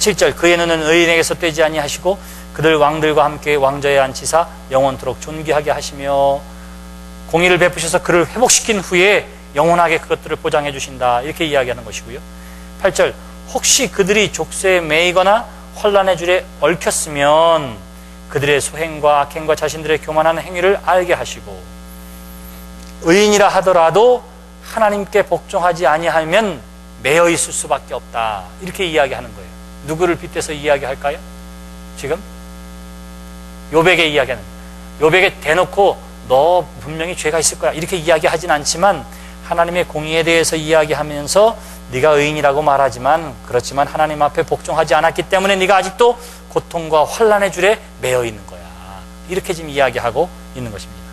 7절 그의 눈은 의인에게서 떼지 아니하시고 그들 왕들과 함께 왕좌에 앉히사 영원토록 존귀하게 하시며 공의를 베푸셔서 그를 회복시킨 후에 영원하게 그것들을 보장해 주신다. 이렇게 이야기하는 것이고요. 8절 혹시 그들이 족쇄에 매이거나 혼란의 줄에 얽혔으면 그들의 소행과 악행과 자신들의 교만한 행위를 알게 하시고 의인이라 하더라도 하나님께 복종하지 아니하면 매여 있을 수밖에 없다. 이렇게 이야기하는 거예요. 누구를 빗대서 이야기할까요? 지금 욥에게 이야기하는, 욥에게 대놓고 너 분명히 죄가 있을 거야 이렇게 이야기하진 않지만 하나님의 공의에 대해서 이야기하면서 네가 의인이라고 말하지만 그렇지만 하나님 앞에 복종하지 않았기 때문에 네가 아직도 고통과 환난의 줄에 매여 있는 거야. 이렇게 지금 이야기하고 있는 것입니다.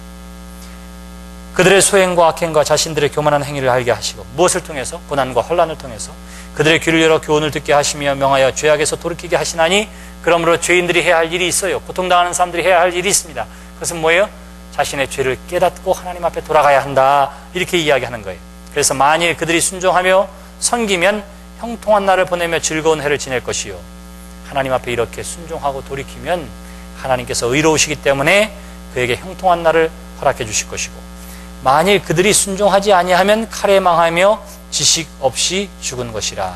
그들의 소행과 악행과 자신들의 교만한 행위를 알게 하시고 무엇을 통해서? 고난과 환난을 통해서 그들의 귀를 열어 교훈을 듣게 하시며 명하여 죄악에서 돌이키게 하시나니 그러므로 죄인들이 해야 할 일이 있어요. 고통당하는 사람들이 해야 할 일이 있습니다. 그것은 뭐예요? 자신의 죄를 깨닫고 하나님 앞에 돌아가야 한다. 이렇게 이야기하는 거예요. 그래서 만일 그들이 순종하며 섬기면 형통한 날을 보내며 즐거운 해를 지낼 것이요. 하나님 앞에 이렇게 순종하고 돌이키면 하나님께서 의로우시기 때문에 그에게 형통한 날을 허락해 주실 것이고 만일 그들이 순종하지 아니하면 칼에 망하며 지식 없이 죽은 것이라.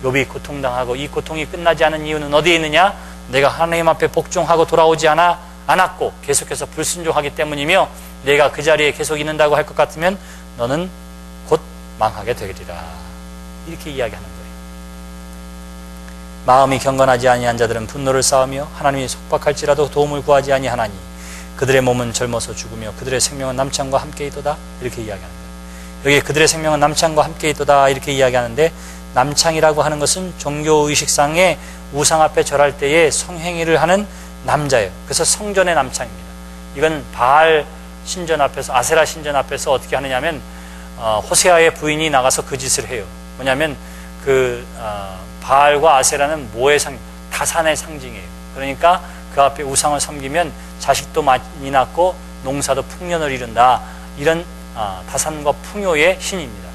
욥이 고통당하고 이 고통이 끝나지 않은 이유는 어디에 있느냐? 내가 하나님 앞에 복종하고 돌아오지 않았고 계속해서 불순종하기 때문이며 내가 그 자리에 계속 있는다고 할 것 같으면 너는 곧 망하게 되리라. 이렇게 이야기하는 거예요. 마음이 경건하지 아니한 자들은 분노를 쌓으며 하나님이 속박할지라도 도움을 구하지 아니하나니 그들의 몸은 젊어서 죽으며 그들의 생명은 남창과 함께 있도다. 이렇게 이야기하는 거예요. 여기에 그들의 생명은 남창과 함께 있도다. 이렇게 이야기하는데 남창이라고 하는 것은 종교의식상의 우상 앞에 절할 때에 성행위를 하는 남자예요. 그래서 성전의 남창입니다. 이건 바알 신전 앞에서, 아세라 신전 앞에서 어떻게 하느냐면 호세아의 부인이 나가서 그 짓을 해요. 뭐냐면 바알과 아세라는 뭐의 다산의 상징이에요. 그러니까 그 앞에 우상을 섬기면 자식도 많이 낳고 농사도 풍년을 이룬다. 이런 다산과 풍요의 신입니다.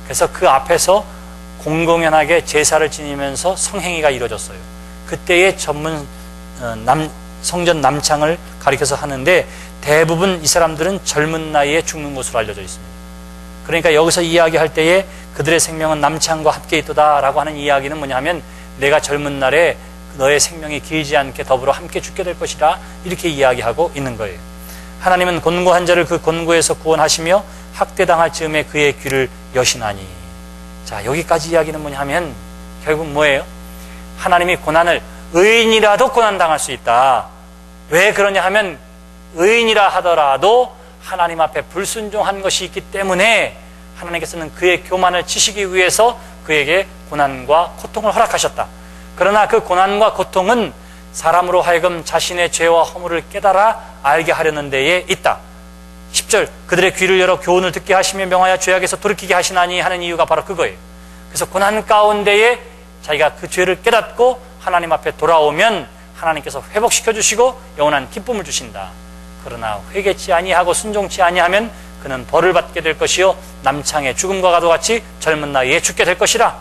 그래서 그 앞에서 공공연하게 제사를 지니면서 성행위가 이루어졌어요. 그때의 전문 성전 남창을 가리켜서 하는데 대부분 이 사람들은 젊은 나이에 죽는 것으로 알려져 있습니다. 그러니까 여기서 이야기할 때에 그들의 생명은 남창과 함께 있도다 라고 하는 이야기는 뭐냐면 내가 젊은 날에 너의 생명이 길지 않게 더불어 함께 죽게 될 것이다. 이렇게 이야기하고 있는 거예요. 하나님은 곤고한 자를 그 곤고에서 구원하시며 학대당할 즈음에 그의 귀를 여시나니. 자, 여기까지 이야기는 뭐냐면 결국 뭐예요? 하나님이 고난을 의인이라도 고난당할 수 있다. 왜 그러냐 하면 의인이라 하더라도 하나님 앞에 불순종한 것이 있기 때문에 하나님께서는 그의 교만을 치시기 위해서 그에게 고난과 고통을 허락하셨다. 그러나 그 고난과 고통은 사람으로 하여금 자신의 죄와 허물을 깨달아 알게 하려는 데에 있다. 10절 그들의 귀를 열어 교훈을 듣게 하시며 명하여 죄악에서 돌이키게 하시나니 하는 이유가 바로 그거예요. 그래서 고난 가운데에 자기가 그 죄를 깨닫고 하나님 앞에 돌아오면 하나님께서 회복시켜 주시고 영원한 기쁨을 주신다. 그러나 회개치 아니하고 순종치 아니하면 그는 벌을 받게 될 것이요 남창의 죽음과 가도 같이 젊은 나이에 죽게 될 것이라.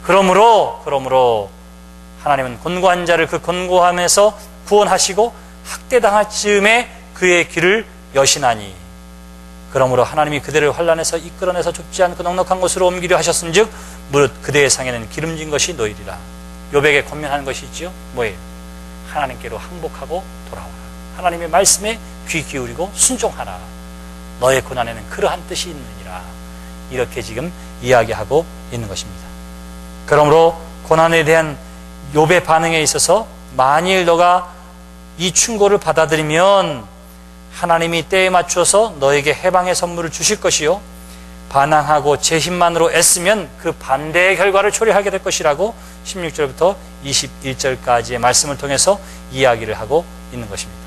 그러므로 하나님은 곤고한 자를 그 곤고함에서 구원하시고 학대당할 즈음에 그의 귀를 여시나니. 그러므로 하나님이 그대를 환난에서 이끌어내서 좁지 않고 넉넉한 곳으로 옮기려 하셨은즉 무릇 그대의 상에는 기름진 것이 놓이리라. 욥에게 권면하는 것이 있죠. 뭐예요? 하나님께로 항복하고 돌아와라. 하나님의 말씀에 귀 기울이고 순종하라. 너의 고난에는 그러한 뜻이 있느니라. 이렇게 지금 이야기하고 있는 것입니다. 그러므로 고난에 대한 욥의 반응에 있어서 만일 너가 이 충고를 받아들이면 하나님이 때에 맞춰서 너에게 해방의 선물을 주실 것이요 반항하고 제 힘만으로 애쓰면 그 반대의 결과를 초래하게 될 것이라고 16절부터 21절까지의 말씀을 통해서 이야기를 하고 있는 것입니다.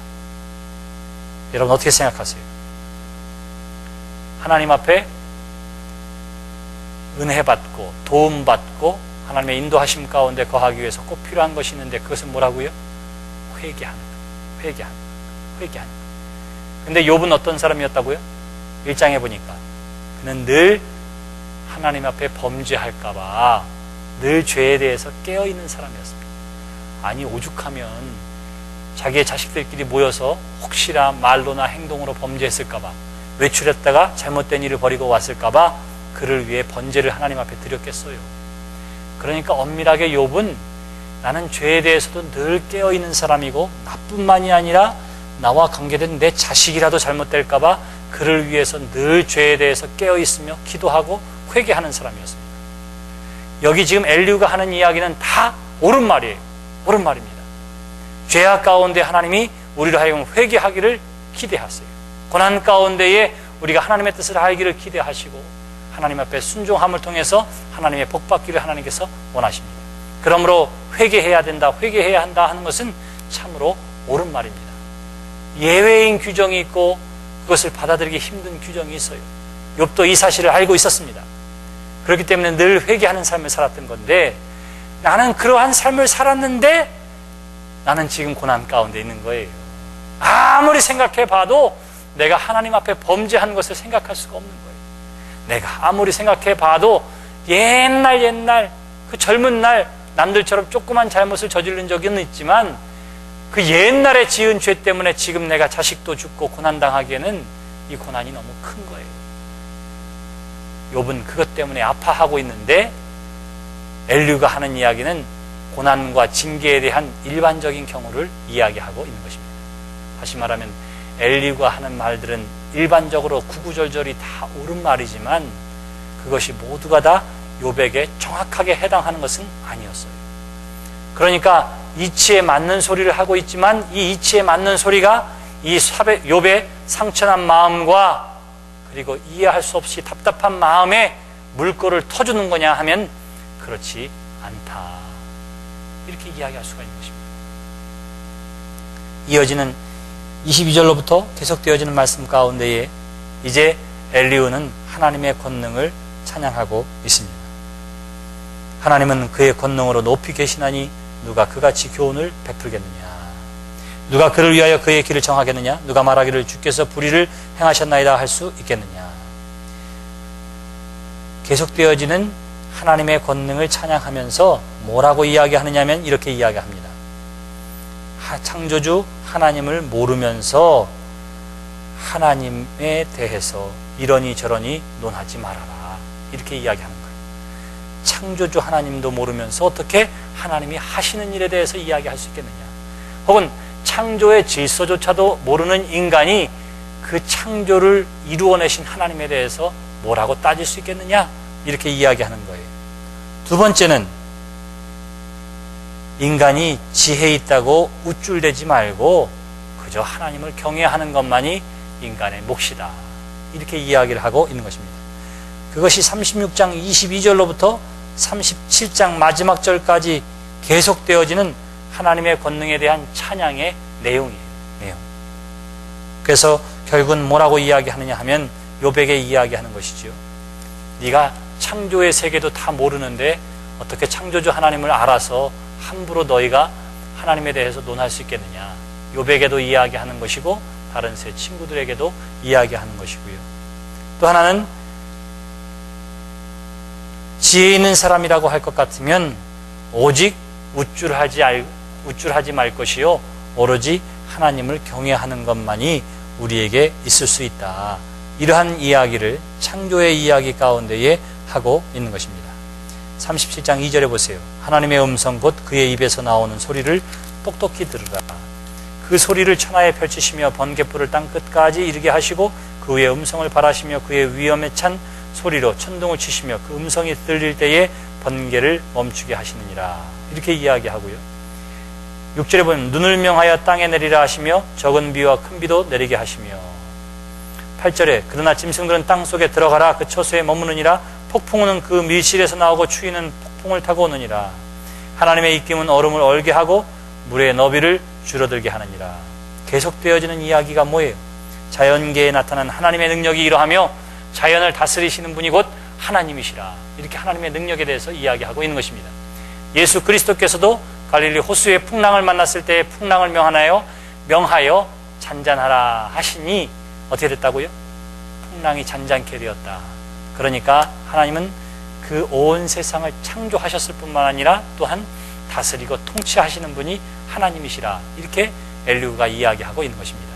여러분 어떻게 생각하세요? 하나님 앞에 은혜 받고 도움 받고 하나님의 인도하심 가운데 거하기 위해서 꼭 필요한 것이 있는데 그것은 뭐라고요? 회개하는 것. 근데 욥은 어떤 사람이었다고요? 1장에 보니까 그는 늘 하나님 앞에 범죄할까 봐 늘 죄에 대해서 깨어있는 사람이었습니다. 아니, 오죽하면 자기의 자식들끼리 모여서 혹시나 말로나 행동으로 범죄했을까봐, 외출했다가 잘못된 일을 벌이고 왔을까봐 그를 위해 번제를 하나님 앞에 드렸겠어요. 그러니까 엄밀하게 욥은 나는 죄에 대해서도 늘 깨어있는 사람이고, 나뿐만이 아니라 나와 관계된 내 자식이라도 잘못될까봐 그를 위해서 늘 죄에 대해서 깨어있으며 기도하고 회개하는 사람이었습니다. 여기 지금 엘리후가 하는 이야기는 다 옳은 말이에요. 옳은 말입니다. 죄악 가운데 하나님이 우리로 하여금 회개하기를 기대하세요. 고난 가운데에 우리가 하나님의 뜻을 알기를 기대하시고, 하나님 앞에 순종함을 통해서 하나님의 복받기를 하나님께서 원하십니다. 그러므로 회개해야 된다, 회개해야 한다 하는 것은 참으로 옳은 말입니다. 예외인 규정이 있고 그것을 받아들이기 힘든 규정이 있어요. 욥도 이 사실을 알고 있었습니다. 그렇기 때문에 늘 회개하는 삶을 살았던 건데, 나는 그러한 삶을 살았는데 나는 지금 고난 가운데 있는 거예요. 아무리 생각해 봐도 내가 하나님 앞에 범죄한 것을 생각할 수가 없는 거예요. 내가 아무리 생각해 봐도 옛날 그 젊은 날 남들처럼 조그만 잘못을 저지른 적은 있지만, 그 옛날에 지은 죄 때문에 지금 내가 자식도 죽고 고난당하기에는 이 고난이 너무 큰 거예요. 욥은 그것 때문에 아파하고 있는데, 엘리후가 하는 이야기는 고난과 징계에 대한 일반적인 경우를 이야기하고 있는 것입니다. 다시 말하면 엘리후가 하는 말들은 일반적으로 구구절절이 다 옳은 말이지만 그것이 모두가 다 욥에게 정확하게 해당하는 것은 아니었어요. 그러니까 이치에 맞는 소리를 하고 있지만, 이 이치에 맞는 소리가 이 욥의 상처난 마음과 그리고 이해할 수 없이 답답한 마음에 물꼬를 터주는 거냐 하면 그렇지 않다, 이렇게 이야기할 수가 있는 것입니다. 이어지는 22절로부터 계속되어지는 말씀 가운데에 이제 엘리후는 하나님의 권능을 찬양하고 있습니다. 하나님은 그의 권능으로 높이 계시나니 누가 그같이 교훈을 베풀겠느냐? 누가 그를 위하여 그의 길을 정하겠느냐? 누가 말하기를 주께서 불의를 행하셨나이다 할 수 있겠느냐? 계속되어지는 하나님의 권능을 찬양하면서 뭐라고 이야기하느냐면 이렇게 이야기합니다. 창조주 하나님을 모르면서 하나님에 대해서 이러니 저러니 논하지 말아라, 이렇게 이야기하는 거예요. 창조주 하나님도 모르면서 어떻게 하나님이 하시는 일에 대해서 이야기할 수 있겠느냐? 혹은 창조의 질서조차도 모르는 인간이 그 창조를 이루어내신 하나님에 대해서 뭐라고 따질 수 있겠느냐? 이렇게 이야기하는 거예요. 두 번째는 인간이 지혜 있다고 우쭐대지 말고 그저 하나님을 경외하는 것만이 인간의 몫이다, 이렇게 이야기를 하고 있는 것입니다. 그것이 36장 22절로부터 37장 마지막 절까지 계속되어지는 하나님의 권능에 대한 찬양의 내용이에요. 내용. 그래서 결국은 뭐라고 이야기하느냐 하면 욥에게 이야기하는 것이지요. 네가 창조의 세계도 다 모르는데 어떻게 창조주 하나님을 알아서 함부로 너희가 하나님에 대해서 논할 수 있겠느냐? 욥에게도 이야기하는 것이고 다른 세 친구들에게도 이야기하는 것이고요. 또 하나는 지혜 있는 사람이라고 할 것 같으면 오직 우쭐하지 말 것이요 오로지 하나님을 경외하는 것만이 우리에게 있을 수 있다. 이러한 이야기를 창조의 이야기 가운데에 하고 있는 것입니다. 37장 2절에 보세요. 하나님의 음성 곧 그의 입에서 나오는 소리를 똑똑히 들으라. 그 소리를 천하에 펼치시며 번갯불을 땅 끝까지 이르게 하시고 그 위에 음성을 발하시며 그의 위엄에 찬 소리로 천둥을 치시며 그 음성이 들릴 때에 번개를 멈추게 하시느니라. 이렇게 이야기하고요. 6절에 보면 눈을 명하여 땅에 내리라 하시며 적은 비와 큰 비도 내리게 하시며, 8절에 그러나 짐승들은 땅 속에 들어가라 그 처소에 머무느니라. 폭풍은 그 밀실에서 나오고 추위는 폭풍을 타고 오느니라. 하나님의 입김은 얼음을 얼게 하고 물의 너비를 줄어들게 하느니라. 계속되어지는 이야기가 뭐예요? 자연계에 나타난 하나님의 능력이 이러하며 자연을 다스리시는 분이 곧 하나님이시라. 이렇게 하나님의 능력에 대해서 이야기하고 있는 것입니다. 예수 그리스도께서도 갈릴리 호수의 풍랑을 만났을 때 풍랑을 명하여 잔잔하라 하시니 어떻게 됐다고요? 풍랑이 잔잔케 되었다. 그러니까 하나님은 그 온 세상을 창조하셨을 뿐만 아니라 또한 다스리고 통치하시는 분이 하나님이시라. 이렇게 엘리후가 이야기하고 있는 것입니다.